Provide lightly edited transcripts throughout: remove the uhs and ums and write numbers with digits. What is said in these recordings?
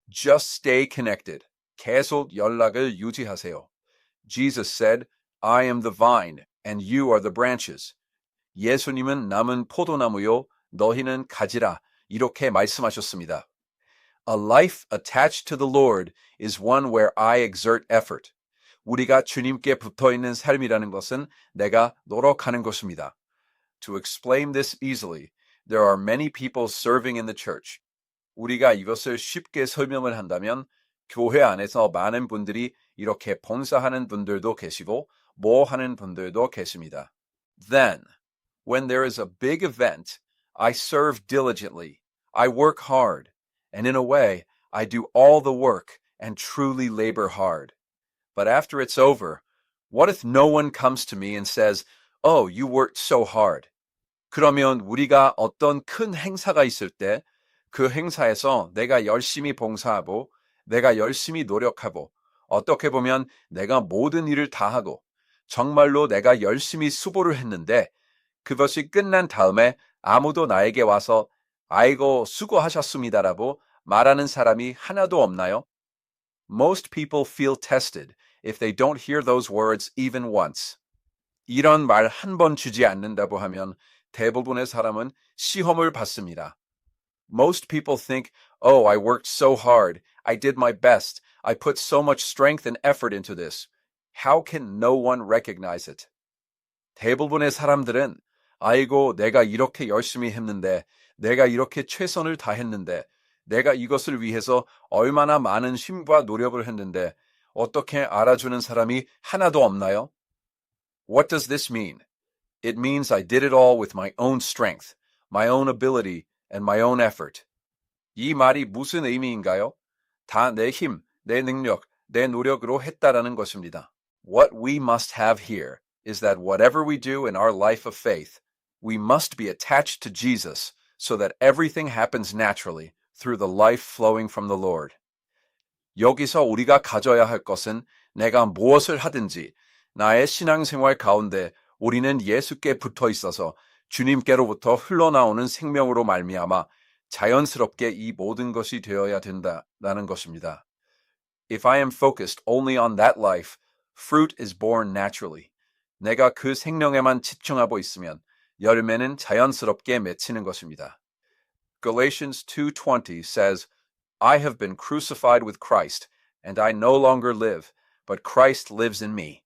Just stay connected. 계속 연락을 유지하세요. Jesus said, I am the vine, and you are the branches. 예수님은 남은 포도나무요, 너희는 가지라. 이렇게 말씀하셨습니다. A life attached to the Lord is one where I exert effort. 우리가 주님께 붙어있는 삶이라는 것은 내가 노력하는 것입니다. To explain this easily, there are many people serving in the church. 우리가 이것을 쉽게 설명을 한다면 교회 안에서 많은 분들이 이렇게 봉사하는 분들도 계시고 뭐 하는 분들도 계십니다. Then, when there is a big event, I serve diligently. I work hard. And in a way, I do all the work and truly labor hard. But after it's over, what if no one comes to me and says, Oh, you worked so hard? 그러면 우리가 어떤 큰 행사가 있을 때 그 행사에서 내가 열심히 봉사하고 내가 열심히 노력하고 어떻게 보면 내가 모든 일을 다 하고 정말로 내가 열심히 수고를 했는데 그것이 끝난 다음에 아무도 나에게 와서 아이고 수고하셨습니다라고 말하는 사람이 하나도 없나요? Most people feel tested if they don't hear those words even once. 이런 말 한 번 주지 않는다고 하면 대부분의 사람은 시험을 받습니다. Most people think, oh, I worked so hard. I did my best. I put so much strength and effort into this. How can no one recognize it? 대부분의 사람들은 아이고 내가 이렇게 열심히 했는데 내가 이렇게 최선을 다했는데 내가 이것을 위해서 얼마나 많은 힘과 노력을 했는데 어떻게 알아주는 사람이 하나도 없나요? What does this mean? It means I did it all with my own strength, my own ability, and my own effort. 이 말이 무슨 의미인가요? 다 내 힘, 내 능력, 내 노력으로 했다라는 것입니다. What we must have here is that whatever we do in our life of faith, we must be attached to Jesus so that everything happens naturally through the life flowing from the Lord. 여기서 우리가 가져야 할 것은 내가 무엇을 하든지 나의 신앙생활 가운데 우리는 예수께 붙어 있어서 주님께로부터 흘러나오는 생명으로 말미암아 자연스럽게 이 모든 것이 되어야 된다라는 것입니다. If I am focused only on that life, fruit is born naturally. 내가 그 생명에만 집중하고 있으면 열매는 자연스럽게 맺히는 것입니다. Galatians 2:20 says, I have been crucified with Christ, and I no longer live, but Christ lives in me.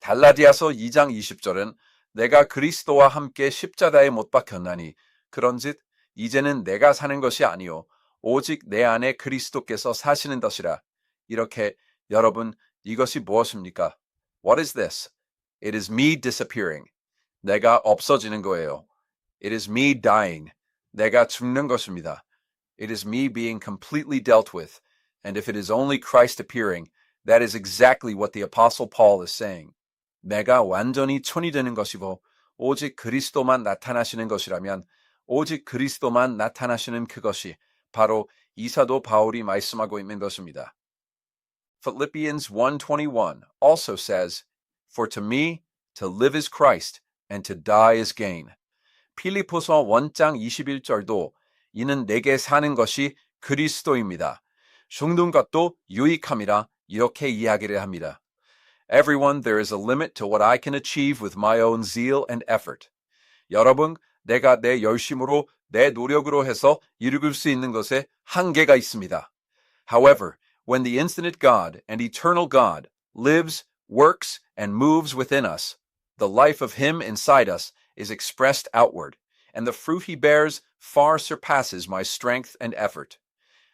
갈라디아서 2장 20절은 내가 그리스도와 함께 십자가에 못 박혔나니 그런즉 이제는 내가 사는 것이 아니요 오직 내 안에 그리스도께서 사시는 것이라. 이렇게 여러분 이것이 무엇입니까? What is this? It is me disappearing. 내가 없어지는 거예요. It is me dying. 내가 죽는 것입니다. It is me being completely dealt with. And if it is only Christ appearing, that is exactly what the Apostle Paul is saying. 내가 완전히 천이 되는 것이고 오직 그리스도만 나타나시는 것이라면 오직 그리스도만 나타나시는 그것이 바로 이 사도 바울이 말씀하고 있는 것입니다. Philippians 1:21 also says, For to me, to live is Christ, and to die is gain. 필리포서 1장 21절도 이는 내게 사는 것이 그리스도입니다. 죽는 것도 유익함이라 이렇게 이야기를 합니다. Everyone, there is a limit to what I can achieve with my own zeal and effort. 여러분, 내가 내 열심으로, 내 노력으로 해서 이룰 수 있는 것에 한계가 있습니다. However, when the infinite God and eternal God lives, works, and moves within us, the life of Him inside us is expressed outward, and the fruit He bears far surpasses my strength and effort.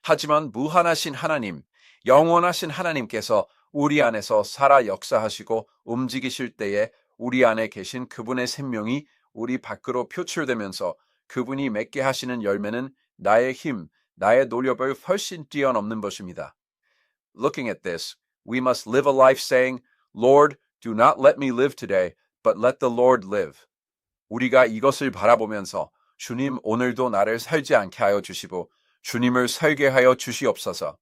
하지만 무한하신 하나님, 영원하신 하나님께서 우리 안에서 살아 역사하시고 움직이실 때에 우리 안에 계신 그분의 생명이 우리 밖으로 표출되면서 그분이 맺게 하시는 열매는 나의 힘, 나의 노력을 훨씬 뛰어넘는 것입니다. Looking at this, we must live a life saying, Lord, do not let me live today, but let the Lord live. 우리가 이것을 바라보면서 주님 오늘도 나를 살지 않게 하여 주시고 주님을 살게 하여 주시옵소서.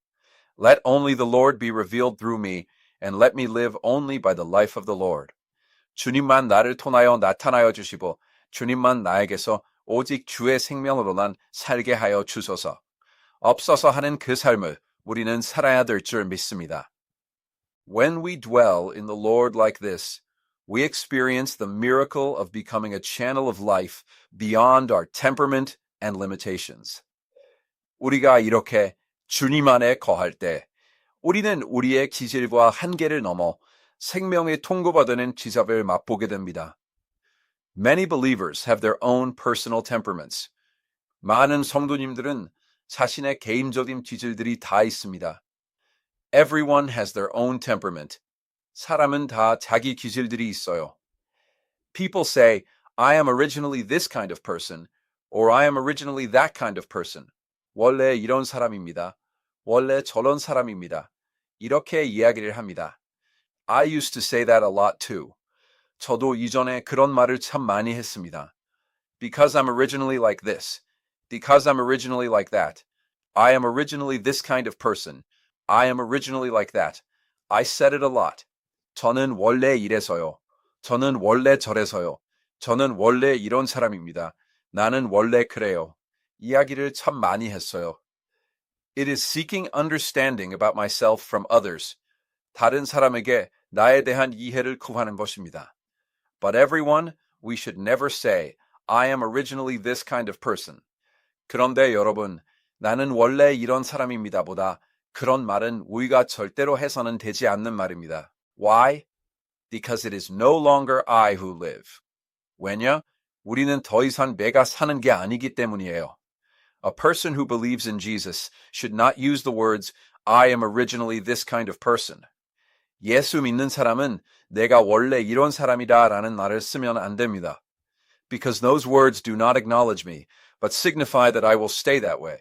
Let only the Lord be revealed through me, and let me live only by the life of the Lord. 주님만 나를 통하여 나타나여 주시고 주님만 나에게서 오직 주의 생명으로만 살게 하여 주소서. 없어서 하는 그 삶을 우리는 살아야 될 줄 믿습니다. When we dwell in the Lord like this, we experience the miracle of becoming a channel of life beyond our temperament and limitations. 우리가 이렇게 주님 안에 거할 때 우리는 우리의 기질과 한계를 넘어 생명의 통고받는 지zab을 맛보게 됩니다. Many believers have their own personal temperaments. 많은 성도님들은 자신의 개인적인 기질들이 다 있습니다. Everyone has their own temperament. 사람은 다 자기 기질들이 있어요. People say, I am originally this kind of person, or I am originally that kind of person. 원래 이런 사람입니다. 원래 저런 사람입니다. 이렇게 이야기를 합니다. I used to say that a lot too. 저도 이전에 그런 말을 참 많이 했습니다. Because I'm originally like this. Because I'm originally like that. I am originally this kind of person. I am originally like that. I said it a lot. 저는 원래 이래서요. 저는 원래 저래서요. 저는 원래 이런 사람입니다. 나는 원래 그래요. 이야기를 참 많이 했어요. It is seeking understanding about myself from others. 다른 사람에게 나에 대한 이해를 구하는 것입니다. But everyone, we should never say, I am originally this kind of person. 그런데 여러분, 나는 원래 이런 사람입니다 보다 그런 말은 우리가 절대로 해서는 되지 않는 말입니다. Why? Because it is no longer I who live. 왜냐? 우리는 더 이상 내가 사는 게 아니기 때문이에요. A person who believes in Jesus should not use the words, I am originally this kind of person. 예수 믿는 사람은 내가 원래 이런 사람이다 라는 말을 쓰면 안 됩니다. Because those words do not acknowledge me, but signify that I will stay that way.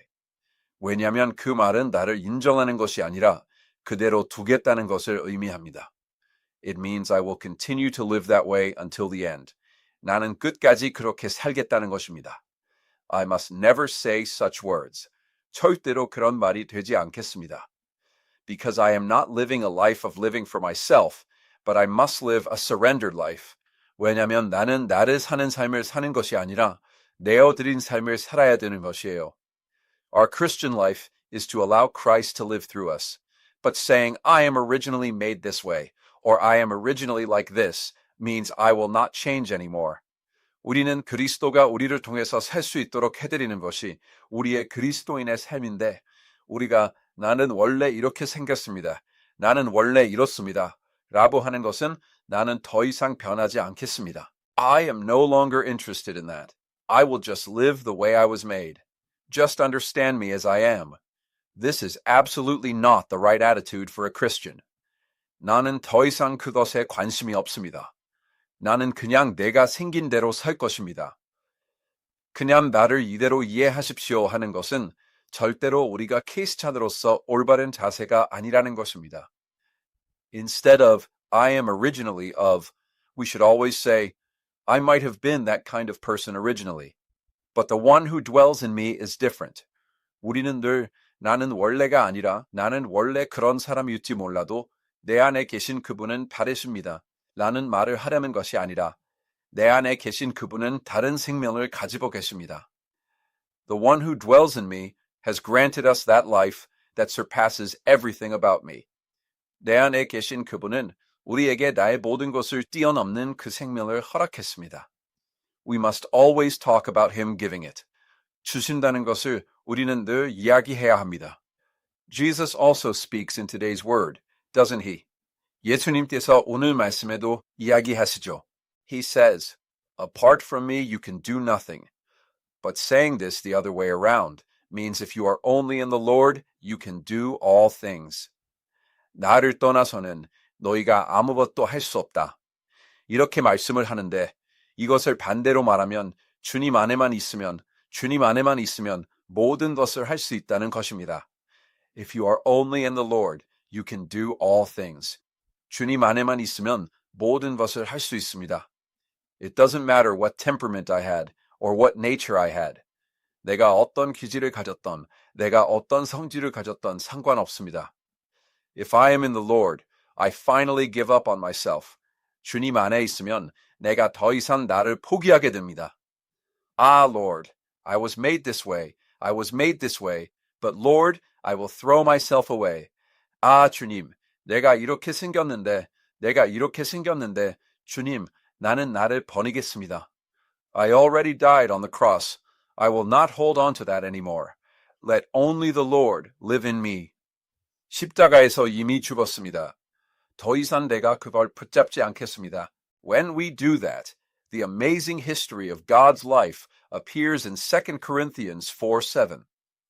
왜냐하면 그 말은 나를 인정하는 것이 아니라 그대로 두겠다는 것을 의미합니다. It means I will continue to live that way until the end. 나는 끝까지 그렇게 살겠다는 것입니다. I must never say such words. 절대로 그런 말이 되지 않겠습니다. Because I am not living a life of living for myself, but I must live a surrendered life. 왜냐하면 나는 나를 사는 삶을 사는 것이 아니라 내어드린 삶을 살아야 되는 것이에요. Our Christian life is to allow Christ to live through us. But saying, I am originally made this way, or I am originally like this, means I will not change anymore. 우리는 그리스도가 우리를 통해서 살 수 있도록 해드리는 것이 우리의 그리스도인의 삶인데 우리가 나는 원래 이렇게 생겼습니다. 나는 원래 이렇습니다. 라고 하는 것은 나는 더 이상 변하지 않겠습니다. I am no longer interested in that. I will just live the way I was made. Just understand me as I am. This is absolutely not the right attitude for a Christian. 나는 더 이상 그것에 관심이 없습니다. 나는 그냥 내가 생긴 대로 살 것입니다. 그냥 나를 이대로 이해하십시오 하는 것은 절대로 우리가 크리스찬으로서 올바른 자세가 아니라는 것입니다. Instead of I am originally of, we should always say, I might have been that kind of person originally, but the one who dwells in me is different. 우리는 늘 나는 원래가 아니라 나는 원래 그런 사람일지 몰라도 내 안에 계신 그분은 다르십니다. 라는 말을 하려는 것이 아니라 내 안에 계신 그분은 다른 생명을 가지고 계십니다. The one who dwells in me has granted us that life that surpasses everything about me. 내 안에 계신 그분은 우리에게 나의 모든 것을 뛰어넘는 그 생명을 허락했습니다. We must always talk about him giving it. 주신다는 것을 우리는 늘 이야기해야 합니다. Jesus also speaks in today's word, doesn't he? 예수님께서 오늘 말씀에도 이야기하시죠. He says, Apart from me you can do nothing. But saying this the other way around means if you are only in the Lord, you can do all things. 나를 떠나서는 너희가 아무것도 할 수 없다. 이렇게 말씀을 하는데 이것을 반대로 말하면 주님 안에만 있으면 모든 것을 할 수 있다는 것입니다. If you are only in the Lord, you can do all things. 주님 안에만 있으면 모든 것을 할 수 있습니다. It doesn't matter what temperament I had or what nature I had. 내가 어떤 기질을 가졌던, 내가 어떤 성질을 가졌던 상관없습니다. If I am in the Lord, I finally give up on myself. 주님 안에 있으면 내가 더 이상 나를 포기하게 됩니다. Ah, Lord, I was made this way, but Lord, I will throw myself away. 아, 주님, 내가 이렇게 생겼는데, 주님, 나는 나를 버리겠습니다. I already died on the cross. I will not hold on to that anymore. Let only the Lord live in me. 십자가에서 이미 죽었습니다. 더 이상 내가 그걸 붙잡지 않겠습니다. When we do that, the amazing history of God's life appears in 2 Corinthians 4:7.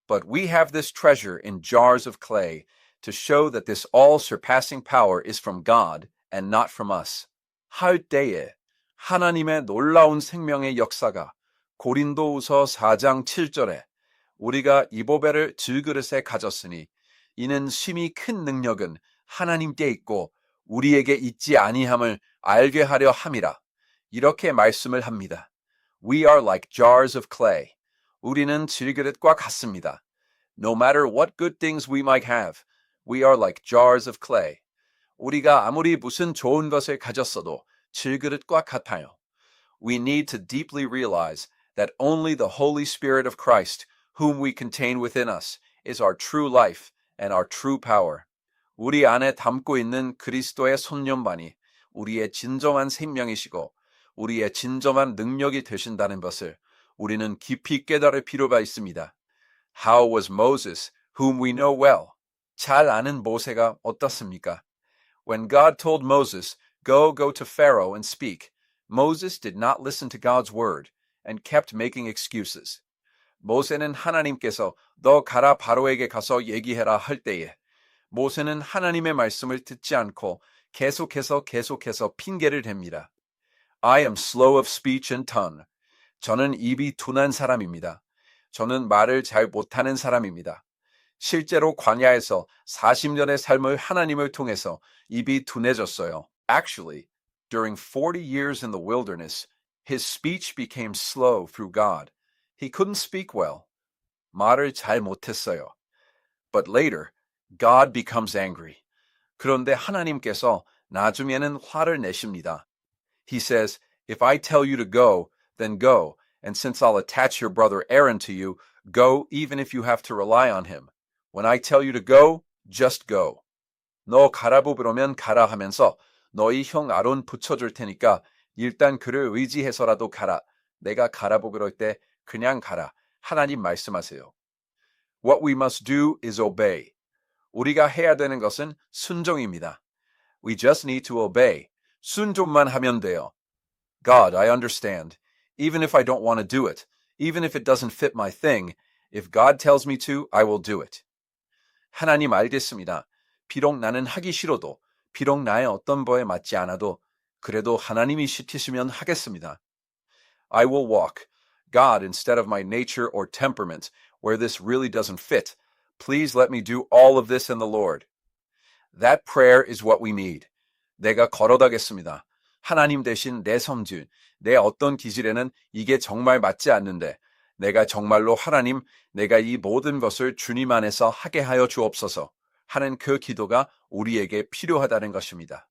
But we have this treasure in jars of clay to show that this all-surpassing power is from God and not from us. 할 때에 하나님의 놀라운 생명의 역사가 고린도후서 4장 7절에 우리가 이 보배를 질그릇에 가졌으니 이는 심히 큰 능력은 하나님께 있고 우리에게 있지 아니함을 알게 하려 함이라. 이렇게 말씀을 합니다. We are like jars of clay. 우리는 질그릇과 같습니다. No matter what good things we might have, we are like jars of clay. 우리가 아무리 무슨 좋은 것을 가졌어도 질그릇과 같아요. We need to deeply realize that only the Holy Spirit of Christ, whom we contain within us, is our true life and our true power. 우리 안에 담고 있는 그리스도의 손녀만이 우리의 진정한 생명이시고 우리의 진정한 능력이 되신다는 것을 우리는 깊이 깨달을 필요가 있습니다. How was Moses, whom we know well? 잘 아는 모세가 어떻습니까? When God told Moses, go to Pharaoh and speak, Moses did not listen to God's word and kept making excuses. 모세는 하나님께서 너 가라 바로에게 가서 얘기해라 할 때에 모세는 하나님의 말씀을 듣지 않고 계속해서 핑계를 댑니다. I am slow of speech and tongue. 저는 입이 둔한 사람입니다. 저는 말을 잘 못하는 사람입니다. 실제로 광야에서 40년의 삶을 하나님을 통해서 입이 둔해졌어요. Actually, during 40 years in the wilderness, his speech became slow through God. He couldn't speak well. 말을 잘 못했어요. But later, God becomes angry. 그런데 하나님께서 나중에는 화를 내십니다. He says, if I tell you to go, then go. And since I'll attach your brother Aaron to you, go even if you have to rely on him. When I tell you to go, just go. 너 가라고 그러면 가라 하면서 너희 형 아론 붙여줄 테니까 일단 그를 의지해서라도 가라. 내가 가라고 그럴 때 그냥 가라. 하나님 말씀하세요. What we must do is obey. 우리가 해야 되는 것은 순종입니다. We just need to obey. 순종만 하면 돼요. God, I understand. Even if I don't want to do it, even if it doesn't fit my thing, if God tells me to, I will do it. 하나님 알겠습니다. 비록 나는 하기 싫어도, 비록 나의 어떤 거에 맞지 않아도, 그래도 하나님이 시키시면 하겠습니다. I will walk. God, instead of my nature or temperament, where this really doesn't fit, please let me do all of this in the Lord. That prayer is what we need. 내가 걸어가겠습니다. 하나님 대신 내 성질, 내 어떤 기질에는 이게 정말 맞지 않는데 내가 정말로 하나님, 내가 이 모든 것을 주님 안에서 하게 하여 주옵소서 하는 그 기도가 우리에게 필요하다는 것입니다.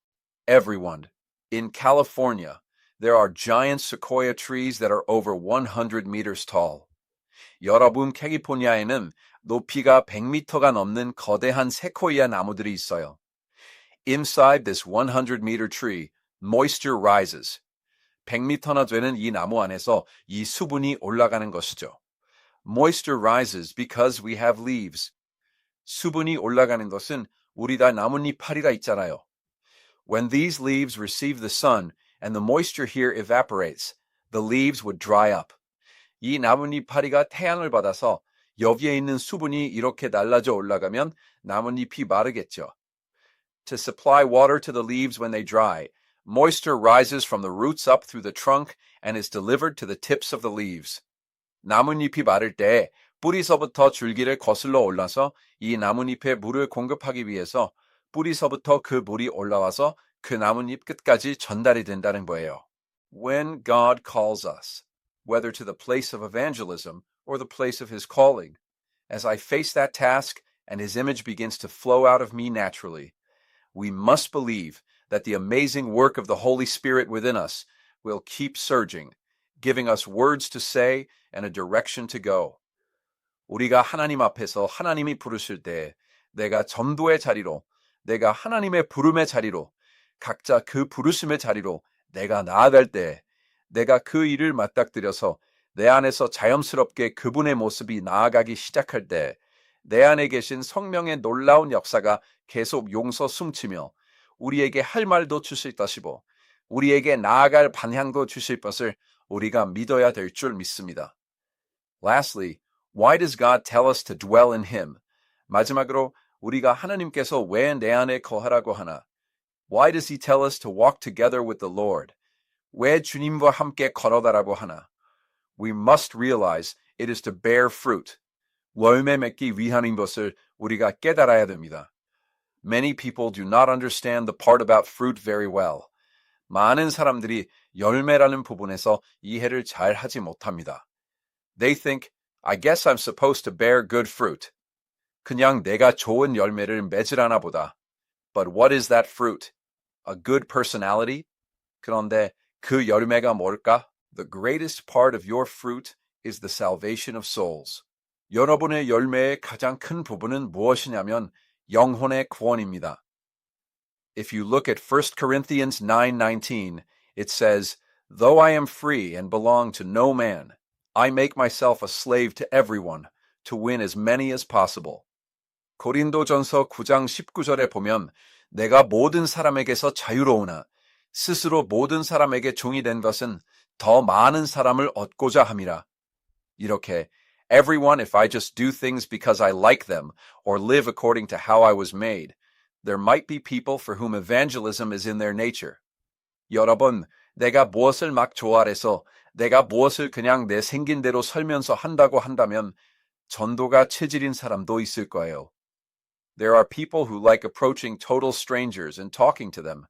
Everyone, in California, there are giant sequoia trees that are over 100 meters tall. 여러분, 캘리포니아에는 높이가 100m가 넘는 거대한 세코이아 나무들이 있어요. Inside this 100-meter tree, moisture rises. 100m나 되는 이 나무 안에서 이 수분이 올라가는 것이죠. Moisture rises because we have leaves. 수분이 올라가는 것은 우리 다 나뭇잎파리가 있잖아요. When these leaves receive the sun and the moisture here evaporates, the leaves would dry up. 이 나뭇잎파리가 태양을 받아서 여기에 있는 수분이 이렇게 날라져 올라가면 나뭇잎이 마르겠죠. To supply water to the leaves when they dry, moisture rises from the roots up through the trunk and is delivered to the tips of the leaves. 나뭇잎이 마를 때 뿌리서부터 줄기를 거슬러 올라서 이 나뭇잎에 물을 공급하기 위해서 뿌리서부터 그 물이 올라와서 그 나뭇잎 끝까지 전달이 된다는 거예요. When God calls us, whether to the place of evangelism or the place of his calling, as I face that task and his image begins to flow out of me naturally, we must believe that the amazing work of the Holy Spirit within us will keep surging, giving us words to say and a direction to go. 우리가 하나님 앞에서 하나님이 부르실 때 내가 전도의 자리로, 내가 하나님의 부름의 자리로, 각자 그 부르심의 자리로 내가 나아갈 때 내가 그 일을 맞닥뜨려서 내 안에서 자연스럽게 그분의 모습이 나아가기 시작할 때 내 안에 계신 성령의 놀라운 역사가 계속 용서 숨치며 우리에게 할 말도 주실 것이고 우리에게 나아갈 방향도 주실 것을 우리가 믿어야 될 줄 믿습니다. Lastly, why does God tell us to dwell in Him? 마지막으로 우리가 하나님께서 왜 내 안에 거하라고 하나? Why does He tell us to walk together with the Lord? 왜 주님과 함께 걸어다라고 하나? We must realize it is to bear fruit. 열매 맺기 위함인 것을 우리가 깨달아야 됩니다. Many people do not understand the part about fruit very well. 많은 사람들이 열매라는 부분에서 이해를 잘 하지 못합니다. They think, I guess I'm supposed to bear good fruit. 그냥 내가 좋은 열매를 맺으라나 보다. But what is that fruit? A good personality? 그런데 그 열매가 뭘까? The greatest part of your fruit is the salvation of souls. 여러분의 열매의 가장 큰 부분은 무엇이냐면 영혼의 구원입니다. If you look at 1 Corinthians 9:19, it says, Though I am free and belong to no man, I make myself a slave to everyone to win as many as possible. 고린도전서 9장 19절에 보면 내가 모든 사람에게서 자유로우나 스스로 모든 사람에게 종이 된 것은 더 많은 사람을 얻고자 함이라. 이렇게 everyone if I just do things because I like them or live according to how I was made, there might be people for whom evangelism is in their nature. 여러분, 내가 무엇을 막 좋아해서 내가 무엇을 그냥 내 생긴 대로 살면서 한다고 한다면 전도가 체질인 사람도 있을 거예요. There are people who like approaching total strangers and talking to them.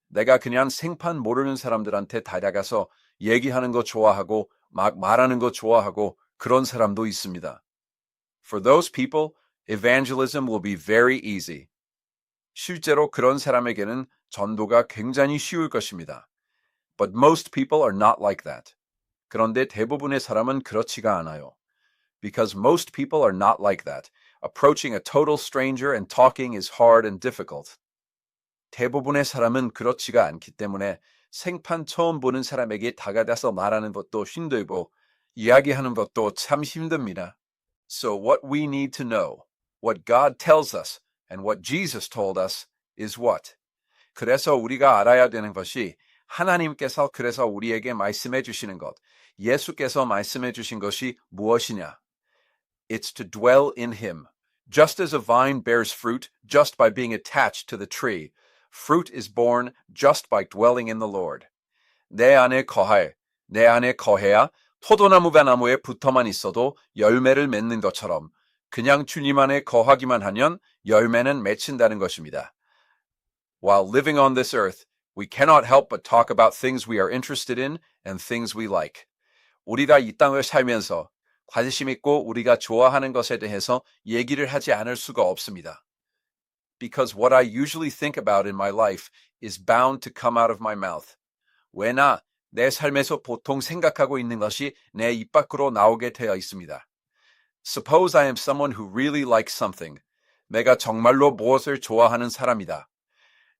내가 그냥 생판 모르는 사람들한테 다가가서 얘기하는 거 좋아하고 막 말하는 거 좋아하고 그런 사람도 있습니다. For those people, evangelism will be very easy. 실제로 그런 사람에게는 전도가 굉장히 쉬울 것입니다. But most people are not like that. 그런데 대부분의 사람은 그렇지가 않아요. Because most people are not like that. Approaching a total stranger and talking is hard and difficult. 대부분의 사람은 그렇지가 않기 때문에 생판 처음 보는 사람에게 다가가서 말하는 것도 힘들고 이야기하는 것도 참 힘듭니다. So what we need to know, what God tells us, and what Jesus told us is what? 그래서 우리가 알아야 되는 것이 하나님께서 그래서 우리에게 말씀해 주시는 것, 예수께서 말씀해 주신 것이 무엇이냐? It's to dwell in Him. Just as a vine bears fruit just by being attached to the tree, fruit is born just by dwelling in the Lord. 내 안에 거해야 포도나무가 나무에 붙어만 있어도 열매를 맺는 것처럼 그냥 주님 안에 거하기만 하면 열매는 맺힌다는 것입니다. While living on this earth, we cannot help but talk about things we are interested in and things we like. 우리가 이 땅을 살면서 관심 있고 우리가 좋아하는 것에 대해서 얘기를 하지 않을 수가 없습니다. Because what I usually think about in my life is bound to come out of my mouth. 왜나 내 삶에서 보통 생각하고 있는 것이 내 입 밖으로 나오게 되어 있습니다. Suppose I am someone who really likes something. 내가 정말로 무엇을 좋아하는 사람이다.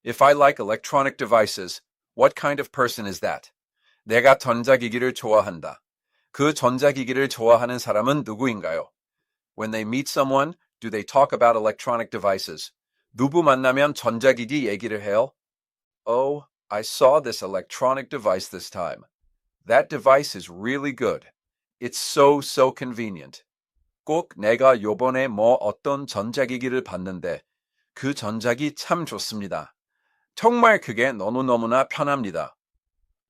If I like electronic devices, what kind of person is that? 내가 전자기기를 좋아한다. 그 전자기기를 좋아하는 사람은 누구인가요? When they meet someone, do they talk about electronic devices? 누구 만나면 전자기기 얘기를 해요? Oh, I saw this electronic device this time. That device is really good. It's so convenient. 꼭 내가 요번에 어떤 전자기기를 봤는데 그 전자기 참 좋습니다. 정말 그게 너무너무나 편합니다.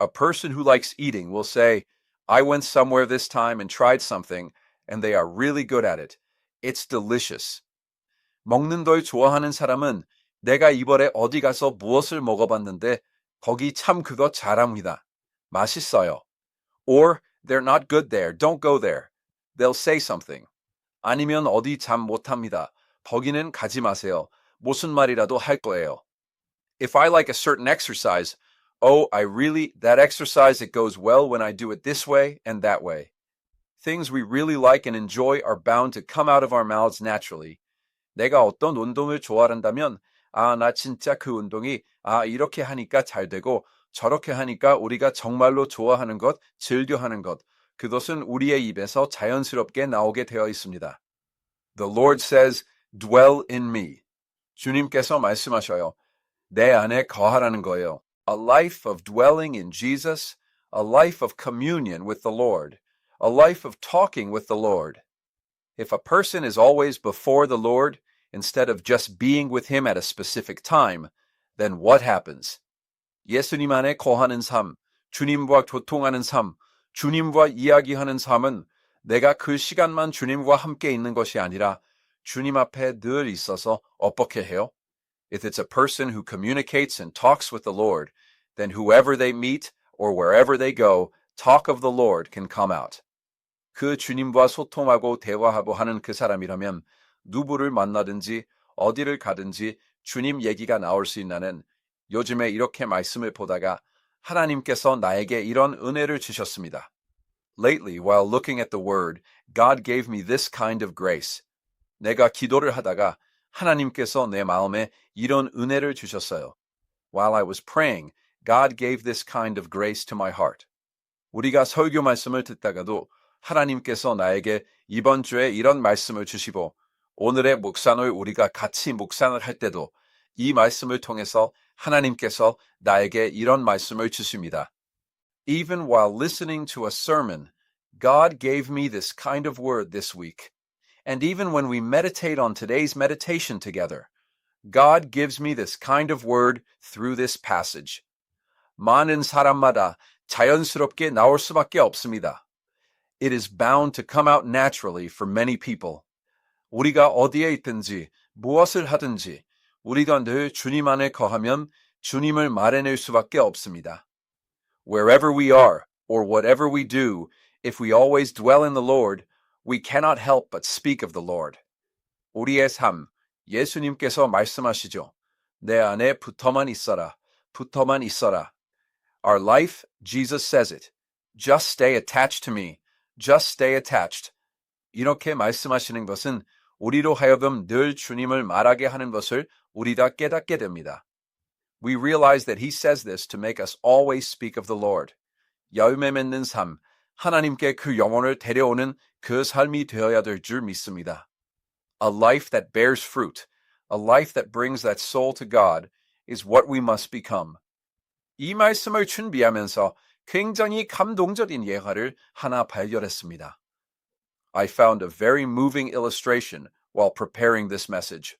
A person who likes eating will say, I went somewhere this time and tried something, and they are really good at it. It's delicious. 먹는 걸 좋아하는 사람은 내가 이번에 어디 가서 무엇을 먹어봤는데 거기 참 그거 잘합니다. 맛있어요. Or, they're not good there. Don't go there. They'll say something. 아니면 어디 잠 못합니다. 거기는 가지 마세요. 무슨 말이라도 할 거예요. If I like a certain exercise, oh, that exercise, it goes well when I do it this way and that way. Things we really like and enjoy are bound to come out of our mouths naturally. 내가 어떤 운동을 좋아한다면, 나 진짜 그 운동이, 이렇게 하니까 잘 되고, 저렇게 하니까 우리가 정말로 좋아하는 것, 즐겨하는 것, 그것은 우리의 입에서 자연스럽게 나오게 되어 있습니다. The Lord says, dwell in me. 주님께서 말씀하셔요. 내 안에 거하라는 거예요. A life of dwelling in Jesus, a life of communion with the Lord, a life of talking with the Lord. If a person is always before the Lord, instead of just being with Him at a specific time, then what happens? 예수님 안에 거하는 삶, 주님과 교통하는 삶, 주님과 이야기하는 삶은 내가 그 시간만 주님과 함께 있는 것이 아니라 주님 앞에 늘 있어서 어떻게 해요? If it's a person who communicates and talks with the Lord, then whoever they meet or wherever they go, talk of the Lord can come out. 그 주님과 소통하고 대화하고 하는 그 사람이라면 누구를 만나든지 어디를 가든지 주님 얘기가 나올 수 있는 요즘에 이렇게 말씀을 보다가 하나님께서 나에게 이런 은혜를 주셨습니다. Lately, while looking at the Word, God gave me this kind of grace. 내가 기도를 하다가 하나님께서 내 마음에 이런 은혜를 주셨어요. While I was praying, God gave this kind of grace to my heart. 우리가 설교 말씀을 듣다가도 하나님께서 나에게 이번 주에 이런 말씀을 주시고 오늘의 묵상을 우리가 같이 묵상을 할 때도 이 말씀을 통해서 하나님께서 나에게 이런 말씀을 주십니다. Even while listening to a sermon, God gave me this kind of word this week. And even when we meditate on today's meditation together, God gives me this kind of word through this passage. 많은 사람마다 자연스럽게 나올 수밖에 없습니다. It is bound to come out naturally for many people. 우리가 어디에 있든지 무엇을 하든지 우리가 늘 주님 안에 거하면 주님을 말해낼 수밖에 없습니다. Wherever we are or whatever we do, if we always dwell in the Lord, we cannot help but speak of the Lord. 우리의 삶, 예수님께서 말씀하시죠. 내 안에 붙어만 있어라, 붙어만 있어라. Our life, Jesus says it. Just stay attached to me. Just stay attached. 이렇게 말씀하시는 것은 우리로 하여금 늘 주님을 말하게 하는 것을 우리가 깨닫게 됩니다. We realize that He says this to make us always speak of the Lord. 열매 맺는 삶, 하나님께 그 영혼을 데려오는 그 삶이 되어야 될 줄 믿습니다. A life that bears fruit, a life that brings that soul to God, is what we must become. 이 말씀을 준비하면서 굉장히 감동적인 예화를 하나 발견했습니다. I found a very moving illustration while preparing this message.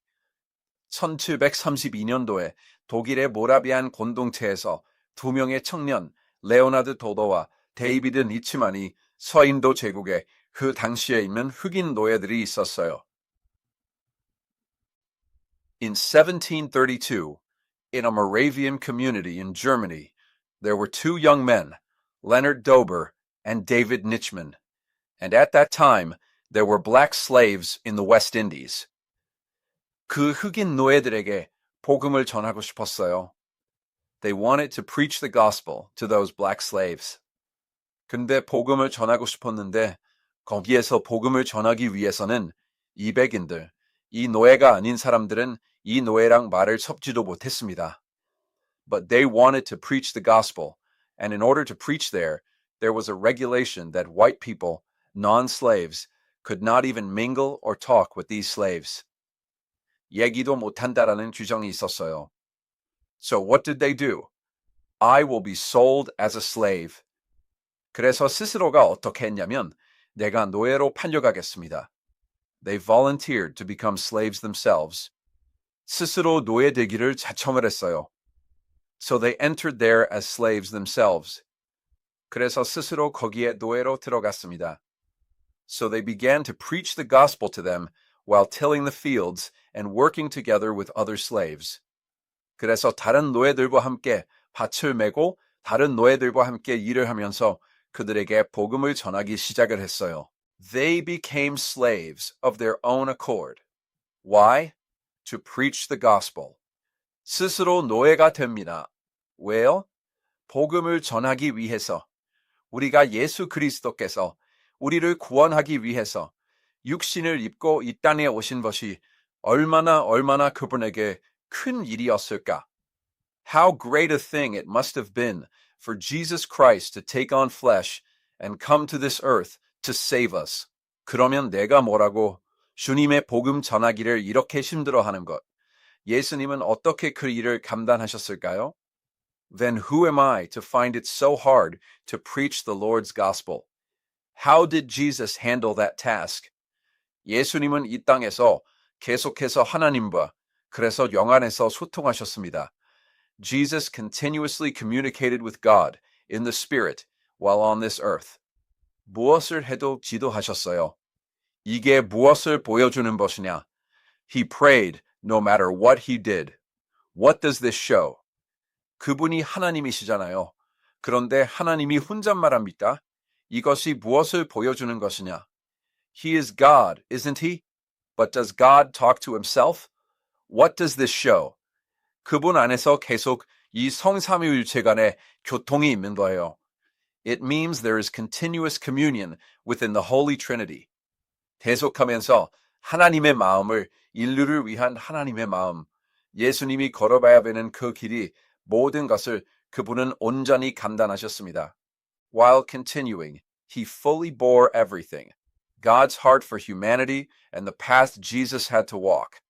1732년도에 독일의 모라비안 공동체에서 두 명의 청년 레오나드 도도와 데이비드 니츠만이 서인도 제국에 그 당시에 있는 흑인 노예들이 있었어요. In 1732, in a Moravian community in Germany, there were two young men, Leonard Dober and David Nichman, and at that time there were black slaves in the West Indies. 그 흑인 노예들에게 복음을 전하고 싶었어요. They wanted to preach the gospel to those black slaves. 근데 복음을 전하고 싶었는데 거기에서 복음을 전하기 위해서는 이 백인들, 이 노예가 아닌 사람들은 이 노예랑 말을 섞지도 못했습니다. But they wanted to preach the gospel, and in order to preach there was a regulation that white people, non-slaves, could not even mingle or talk with these slaves. 얘기도 못한다라는 규정이 있었어요. So what did they do? I will be sold as a slave. 그래서 스스로가 어떻게 했냐면 내가 노예로 팔려가겠습니다. They volunteered to become slaves themselves. 스스로 노예되기를 자청을 했어요. So they entered there as slaves themselves. 그래서 스스로 거기에 노예로 들어갔습니다. So they began to preach the gospel to them while tilling the fields and working together with other slaves. 그래서 다른 노예들과 함께 밭을 메고 다른 노예들과 함께 일을 하면서 그들에게 복음을 전하기 시작을 했어요. They became slaves of their own accord. Why? To preach the gospel. 스스로 노예가 됩니다. 왜요? 복음을 전하기 위해서. 우리가 예수 그리스도께서 우리를 구원하기 위해서 육신을 입고 이 땅에 오신 것이 얼마나 그분에게 큰 일이었을까? How great a thing it must have been for Jesus Christ to take on flesh and come to this earth to save us. 그러면 내가 뭐라고 주님의 복음 전하기를 이렇게 힘들어하는 것. 예수님은 어떻게 그 일을 감당하셨을까요? Then who am I to find it so hard to preach the Lord's gospel? How did Jesus handle that task? 예수님은 이 땅에서 계속해서 하나님과 그래서 영안에서 소통하셨습니다. Jesus continuously communicated with God in the Spirit while on this earth. 무엇을 해도 지도하셨어요. 이게 무엇을 보여주는 것이냐? He prayed no matter what he did. What does this show? 그분이 하나님이시잖아요. 그런데 하나님이 혼잣말합니까? 이것이 무엇을 보여주는 것이냐? He is God, isn't he? But does God talk to himself? What does this show? 그분 안에서 계속 이 성삼위일체 간의 교통이 있는 거예요. It means there is continuous communion within the Holy Trinity. 계속하면서 하나님의 마음을 인류를 위한 하나님의 마음, 예수님이 걸어봐야 되는 그 길이 모든 것을 그분은 온전히 감당하셨습니다. While continuing, he fully bore everything. God's heart for humanity and the path Jesus had to walk.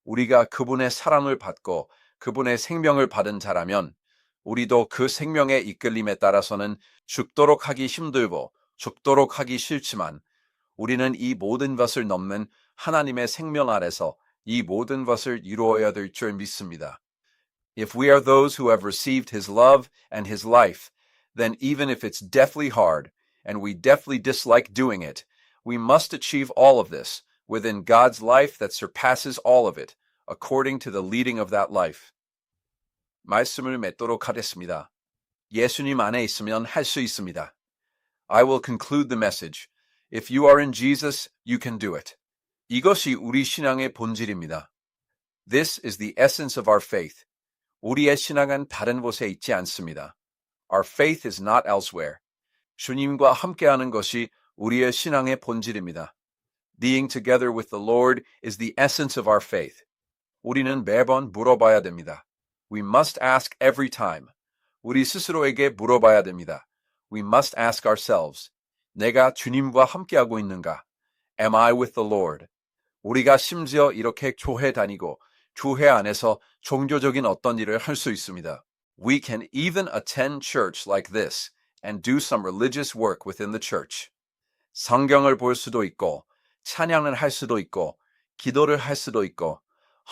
우리가 그분의 사랑을 받고 그분의 생명을 받은 자라면 우리도 그 생명의 이끌림에 따라서는 죽도록 하기 힘들고 죽도록 하기 싫지만 우리는 이 모든 것을 넘는 하나님의 생명 아래서 이 모든 것을 이루어야 될 줄 믿습니다. If we are those who have received his love and his life, then even if it's deathly hard and we deathly dislike doing it, we must achieve all of this within God's life that surpasses all of it, according to the leading of that life. 말씀을 맺도록 하겠습니다. 예수님 안에 있으면 할 수 있습니다. I will conclude the message. If you are in Jesus, you can do it. 이것이 우리 신앙의 본질입니다. This is the essence of our faith. 우리의 신앙은 다른 곳에 있지 않습니다. Our faith is not elsewhere. 주님과 함께하는 것이 우리의 신앙의 본질입니다. Being together with the Lord is the essence of our faith. 우리는 매번 물어봐야 됩니다. We must ask every time. 우리 스스로에게 물어봐야 됩니다. We must ask ourselves. 내가 주님과 함께하고 있는가? Am I with the Lord? 우리가 심지어 이렇게 교회 다니고 교회 안에서 종교적인 어떤 일을 할 수 있습니다. We can even attend church like this and do some religious work within the church. 성경을 볼 수도 있고 찬양을 할 수도 있고 기도를 할 수도 있고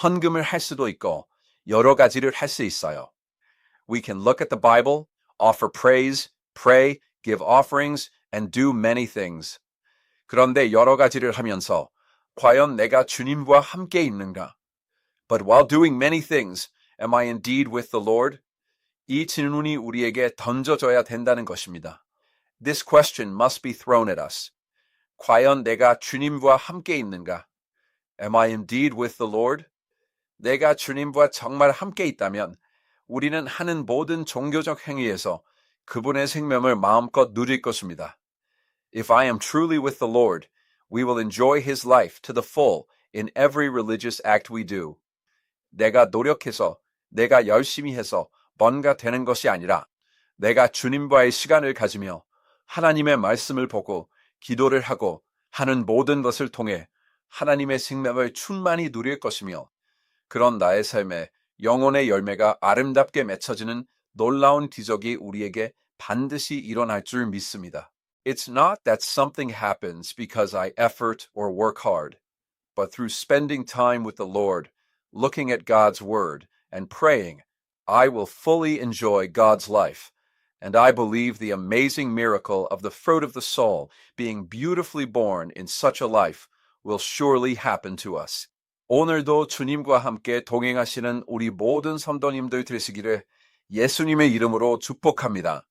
헌금을 할 수도 있고 여러 가지를 할 수 있어요. We can look at the Bible, offer praise, pray, give offerings, and do many things. 그런데 여러 가지를 하면서 과연 내가 주님과 함께 있는가? But while doing many things, am I indeed with the Lord? 이 질문이 우리에게 던져져야 된다는 것입니다. This question must be thrown at us. 과연 내가 주님과 함께 있는가? Am I indeed with the Lord? 내가 주님과 정말 함께 있다면 우리는 하는 모든 종교적 행위에서 그분의 생명을 마음껏 누릴 것입니다. If I am truly with the Lord, we will enjoy His life to the full in every religious act we do. 내가 노력해서, 내가 열심히 해서 뭔가 되는 것이 아니라 내가 주님과의 시간을 가지며 하나님의 말씀을 보고 기도를 하고 하는 모든 것을 통해 하나님의 생명을 충만히 누릴 것이며 그런 나의 삶에 영혼의 열매가 아름답게 맺혀지는 놀라운 기적이 우리에게 반드시 일어날 줄 믿습니다. It's not that something happens because I effort or work hard, but through spending time with the Lord, looking at God's Word, and praying, I will fully enjoy God's life. And I believe the amazing miracle of the fruit of the soul being beautifully born in such a life will surely happen to us. 오늘도 주님과 함께 동행하시는 우리 모든 성도님들 되시기를 예수님의 이름으로 축복합니다.